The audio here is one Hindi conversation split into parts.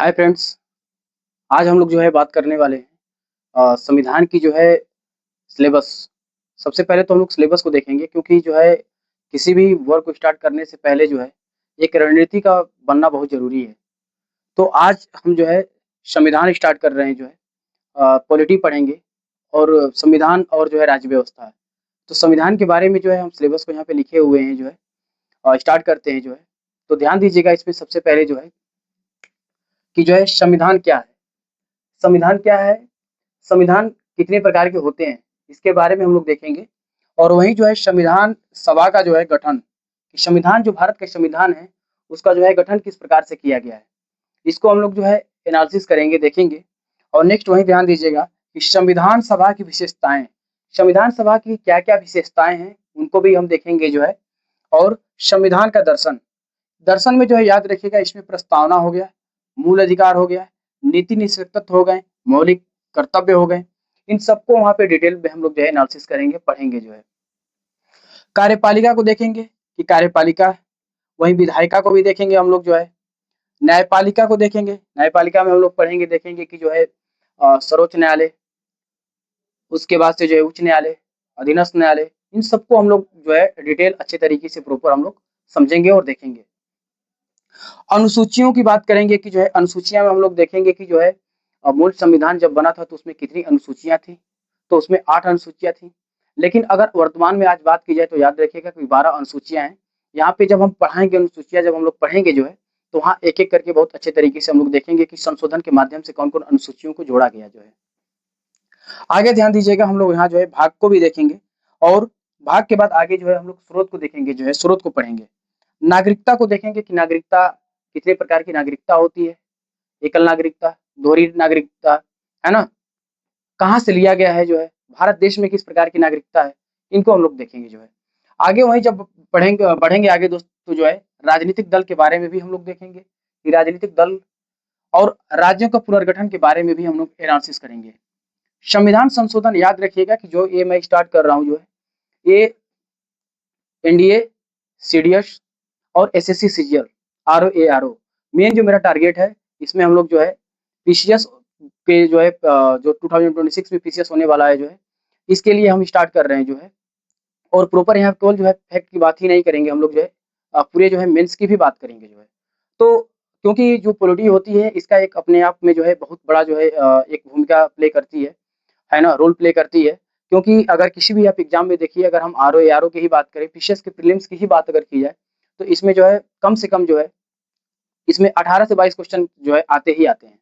Hi friends. आज हम लोग जो है बात करने वाले हैं संविधान की जो है सिलेबस। सबसे पहले तो हम लोग सिलेबस को देखेंगे, क्योंकि जो है किसी भी वर्क को स्टार्ट करने से पहले जो है एक रणनीति का बनना बहुत ज़रूरी है। तो आज हम जो है संविधान स्टार्ट कर रहे हैं, जो है पॉलिटी पढ़ेंगे और संविधान और जो है राज्य व्यवस्था है। तो संविधान के बारे में जो है हम सिलेबस को यहाँ पे लिखे हुए हैं, जो है स्टार्ट करते हैं जो है। तो ध्यान दीजिएगा, इसमें सबसे पहले जो है कि जो है संविधान क्या है। संविधान क्या है, संविधान कितने प्रकार के होते हैं, इसके बारे में हम लोग देखेंगे। और वहीं जो है संविधान सभा का जो है गठन, कि संविधान जो भारत का संविधान है उसका जो है गठन किस प्रकार से किया गया है, इसको हम लोग जो है एनालिसिस करेंगे, देखेंगे। और नेक्स्ट वहीं ध्यान दीजिएगा कि संविधान सभा की विशेषताएं, संविधान सभा की क्या क्या विशेषताएं हैं उनको भी हम देखेंगे जो है। और संविधान का दर्शन, दर्शन में जो है याद रखिएगा, इसमें प्रस्तावना हो गया, मूल अधिकार हो गया, नीति निश्चितत्व हो गए, मौलिक कर्तव्य हो गए। इन सबको वहाँ पे डिटेल में हम लोग जो है एनालिसिस करेंगे, पढ़ेंगे जो है। कार्यपालिका को देखेंगे कि कार्यपालिका, वहीं विधायिका को भी देखेंगे हम लोग जो है। न्यायपालिका को देखेंगे, न्यायपालिका में हम लोग पढ़ेंगे, देखेंगे कि जो है सर्वोच्च न्यायालय, उसके बाद से जो है उच्च न्यायालय, अधीनस्थ न्यायालय, इन सबको हम लोग जो है डिटेल अच्छे तरीके से प्रॉपर हम लोग समझेंगे और देखेंगे। अनुसूचियों की बात करेंगे कि जो है अनुसूचियां में हम लोग देखेंगे कि जो है मूल संविधान जब बना था तो उसमें कितनी अनुसूचियां थी, तो उसमें 8 अनुसूचियां थी। लेकिन अगर वर्तमान में आज बात की जाए तो याद रखिएगा कि 12 अनुसूचियां हैं। यहाँ पे जब हम पढ़ाएंगे अनुसूचियां, जब हम लोग पढ़ेंगे जो है, तो वहाँ एक-एक करके बहुत अच्छे तरीके से हम लोग देखेंगे कि संशोधन के माध्यम से कौन-कौन अनुसूचियों को जोड़ा गया जो है। आगे ध्यान दीजिएगा, हम लोग यहाँ जो है भाग को भी देखेंगे, और भाग के बाद आगे जो है हम लोग स्रोत को देखेंगे, जो है स्रोत को पढ़ेंगे। नागरिकता को देखेंगे कि नागरिकता कितने प्रकार की नागरिकता होती है, एकल नागरिकता, दोहरी नागरिकता, है ना? कहाँ से लिया गया है जो है, भारत देश में किस प्रकार की नागरिकता है, इनको हम लोग देखेंगे जो है। आगे वहीं जब पढ़ेंगे बढ़ेंगे आगे दोस्तों, तो जो है राजनीतिक दल के बारे में भी हम लोग देखेंगे कि राजनीतिक दल और राज्यों का पुनर्गठन के बारे में भी हम लोग एनालिसिस करेंगे। संविधान संशोधन याद रखिएगा कि जो ये मैं स्टार्ट कर रहा हूँ जो है, ये एनडीए, सीडीएस और SSC CGL, RO ARO, main जो मेरा टारगेट है, इसमें हम लोग जो है पीसीएस के जो है जो 2026 में पीसीएस होने वाला है जो है, इसके लिए हम स्टार्ट कर रहे हैं जो है। और प्रॉपर यहाँ केवल जो है फैक्ट की बात ही नहीं करेंगे, हम लोग जो है पूरे जो है मेंस की भी बात करेंगे जो है। तो क्योंकि जो पॉलिटी होती है, इसका एक अपने आप में जो है बहुत बड़ा जो है एक भूमिका प्ले करती है ना, रोल प्ले करती है। क्योंकि अगर किसी भी आप एग्जाम में देखिए, अगर हम आरओ एआरओ की ही बात करें, पीसीएस के प्रीलिम्स की ही बात अगर की जाए, तो इसमें जो है कम से कम जो है इसमें 18 से 22 क्वेश्चन जो है आते ही आते हैं।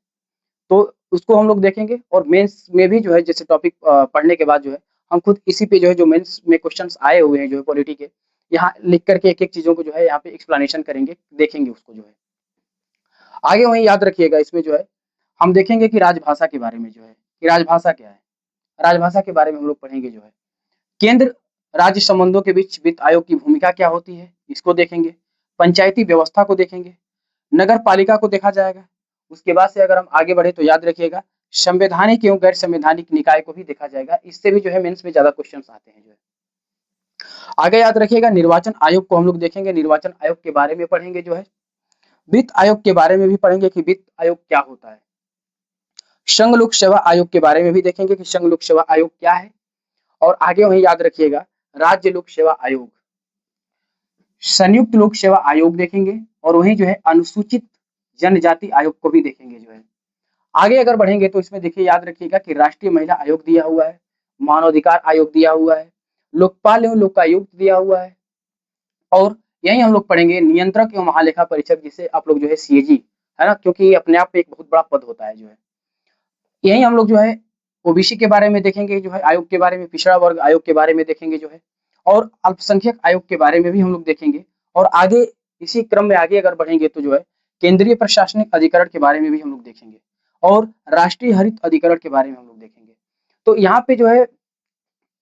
तो उसको हम लोग देखेंगे, और मेंस में भी जो है जैसे टॉपिक पढ़ने के बाद जो है हम खुद इसी पे जो है जो मेंस में क्वेश्चंस आए हुए हैं जो है पॉलिटी के, यहाँ लिख करके एक-एक चीज़ों को जो है यहाँ पे एक्सप्लेनेशन करेंगे, देखेंगे उसको जो है। आगे वहीं याद रखिएगा, इसमें जो है हम देखेंगे कि राजभाषा के बारे में जो है, कि राजभाषा क्या है? राजभाषा के बारे में हम लोग पढ़ेंगे जो है। केंद्र राज्य संबंधों के बीच वित्त आयोग की भूमिका क्या होती है, इसको देखेंगे। पंचायती व्यवस्था को देखेंगे, नगर पालिका को देखा जाएगा। उसके बाद से अगर हम आगे बढ़े तो याद रखिएगा संवैधानिक एवं गैर संवैधानिक निकाय को भी देखा जाएगा। इससे भी जो है मेंस में ज्यादा क्वेश्चंस आते हैं जो है। आगे याद रखिएगा निर्वाचन आयोग को हम लोग देखेंगे, निर्वाचन आयोग के बारे में पढ़ेंगे जो है। वित्त आयोग के बारे में भी पढ़ेंगे कि वित्त आयोग क्या होता है। संघ लोक सेवा आयोग के बारे में भी देखेंगे कि संघ लोक सेवा आयोग क्या है। और आगे वहीं याद रखिएगा राज्य लोक सेवा आयोग, संयुक्त लोक सेवा आयोग देखेंगे, और वहीं जो है अनुसूचित जनजाति आयोग को भी देखेंगे जो है। आगे अगर बढ़ेंगे तो इसमें देखिए याद रखिएगा कि राष्ट्रीय महिला आयोग दिया हुआ है, मानवाधिकार आयोग दिया हुआ है, लोकपाल एवं लोकायुक्त दिया हुआ है। और यही हम लोग पढ़ेंगे नियंत्रक एवं महालेखा परीक्षक, जिसे आप लोग जो है सीएजी, है ना, क्योंकि ये अपने आप में एक बहुत बड़ा पद होता है जो है। यही हम लोग जो है ओबीसी के बारे में देखेंगे जो है, आयोग के बारे में, पिछड़ा वर्ग आयोग के बारे में देखेंगे जो है, और अल्पसंख्यक आयोग के बारे में भी हम लोग देखेंगे। और आगे इसी क्रम में आगे अगर बढ़ेंगे तो जो है केंद्रीय प्रशासनिक अधिकरण के बारे में भी हम लोग देखेंगे, और राष्ट्रीय हरित अधिकरण के बारे में हम लोग देखेंगे। तो यहाँ पे जो है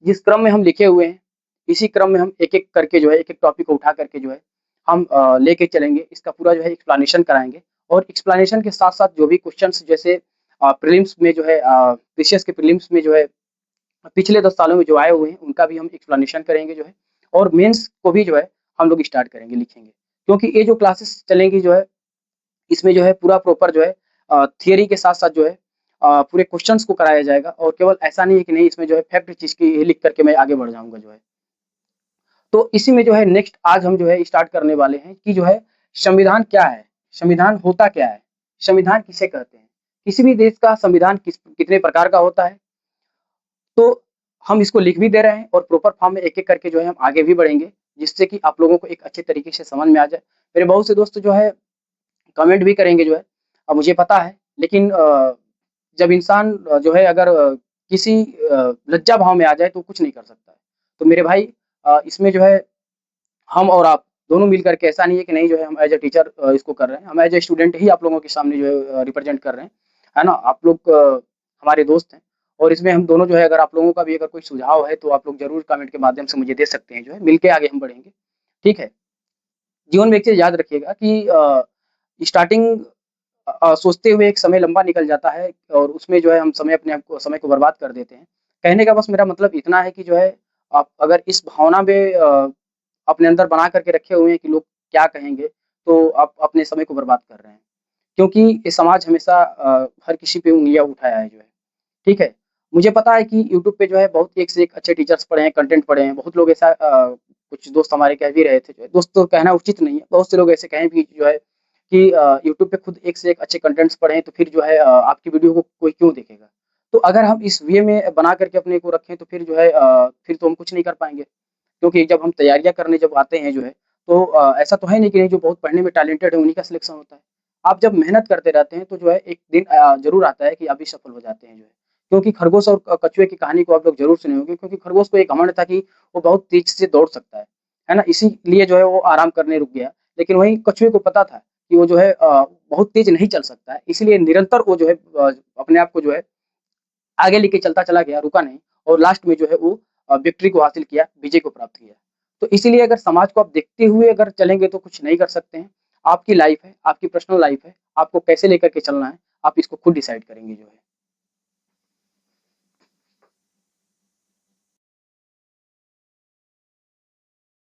जिस क्रम में हम लिखे हुए हैं, इसी क्रम में हम एक-एक करके जो है एक-एक टॉपिक को उठा करके जो है हम लेके चलेंगे, इसका पूरा जो है एक्सप्लेनेशन कराएँगे। और एक्सप्लेनेशन के साथ-साथ जो भी क्वेश्चंस जैसे प्रीलिम्स में जो है पीसीएस के प्रीलिम्स में जो है पिछले 10 सालों में जो आए हुए हैं, उनका भी हम एक्सप्लेनेशन करेंगे जो है। और मेंस को भी जो है हम लोग स्टार्ट करेंगे, लिखेंगे। क्योंकि ये जो क्लासेस चलेंगी जो है, इसमें जो है पूरा प्रॉपर जो है थियरी के साथ-साथ जो है पूरे क्वेश्चंस को कराया जाएगा और केवल ऐसा नहीं है कि नहीं इसमें जो है फैक्ट चीज़ की लिख कर के मैं आगे बढ़ जाऊँगा जो है। तो इसी में जो है नेक्स्ट आज हम जो है स्टार्ट करने वाले हैं कि जो है संविधान क्या है? संविधान होता क्या है? संविधान किसे कहते हैं? किसी भी देश का संविधान कितने प्रकार का होता है? तो हम इसको लिख भी दे रहे हैं और प्रॉपर फॉर्म में एक-एक करके जो है हम आगे भी बढ़ेंगे, जिससे कि आप लोगों को एक अच्छे तरीके से समझ में आ जाए। मेरे बहुत से दोस्त जो है कमेंट भी करेंगे जो है मुझे पता है लेकिन जब इंसान जो है अगर किसी लज्जा भाव में आ जाए तो कुछ नहीं कर सकता है। तो मेरे भाई इसमें जो है हम और आप दोनों मिल कर के ऐसा नहीं है कि नहीं जो है हम एज़ अ टीचर इसको कर रहे हैं। हम एज़ अ स्टूडेंट ही आप लोगों के सामने जो है रिप्रेज़ेंट कर रहे हैं। है ना? आप लोग हमारे दोस्त हैं और इसमें हम दोनों जो है अगर आप लोगों का भी अगर कोई सुझाव है तो आप लोग ज़रूर कमेंट के माध्यम से मुझे दे सकते हैं जो है, मिल के आगे हम बढ़ेंगे। ठीक है? जीवन में एक चीज़ याद रखिएगा कि स्टार्टिंग सोचते हुए एक समय लंबा निकल जाता है और उसमें जो है हम समय को बर्बाद कर देते हैं। कहने का बस मेरा मतलब इतना है कि जो है आप अगर इस भावना में अपने अंदर बना करके रखे हुए हैं कि लोग क्या कहेंगे, तो आप अपने समय को बर्बाद कर रहे हैं। क्योंकि ये समाज हमेशा हर किसी पे उँगलियाँ उठाया है जो है, ठीक है? मुझे पता है कि यूट्यूब पे जो है बहुत एक से एक अच्छे टीचर्स पढ़े हैं, कंटेंट पढ़े हैं। बहुत लोग ऐसा कुछ दोस्त हमारे कह भी रहे थे जो है दोस्त तो कहना उचित नहीं है। बहुत से लोग ऐसे कहें भी जो है कि यूट्यूब पे खुद एक से एक अच्छे कंटेंट्स पढ़े हैं, तो फिर जो है आपकी वीडियो को कोई क्यों देखेगा? तो अगर हम इस वे में बना करके अपने को रखें, तो फिर जो है फिर तो हम कुछ नहीं कर पाएँगे। क्योंकि जब हम तैयारियाँ करने जब आते हैं जो है, तो ऐसा तो है नहीं कि नहीं जो बहुत पढ़ने में टैलेंटेड है उन्हीं का सिलेक्शन होता है। आप जब मेहनत करते रहते हैं तो जो है एक दिन ज़रूर आता है कि आप भी सफल हो जाते हैं जो है। क्योंकि खरगोश और कछुए की कहानी को आप लोग ज़रूर सुने होंगे क्योंकि खरगोश को एक घमंड था कि वो बहुत तेज़ से दौड़ सकता है ना? इसीलिए जो है वो आराम करने रुक गया। लेकिन वहीं कछुए को पता था कि वो जो है बहुत तेज़ नहीं चल सकता है, इसीलिए निरंतर वो जो है अपने आप को जो है आगे लेके चलता चला गया, रुका नहीं और लास्ट में जो है वो विक्ट्री को हासिल किया, विजय को प्राप्त किया। तो इसीलिए अगर समाज को आप देखते हुए अगर चलेंगे तो कुछ नहीं कर सकते हैं। आपकी लाइफ़ है, आपकी पर्सनल लाइफ़ है, आपको कैसे लेकर के चलना है, आप इसको खुद डिसाइड करेंगे जो है।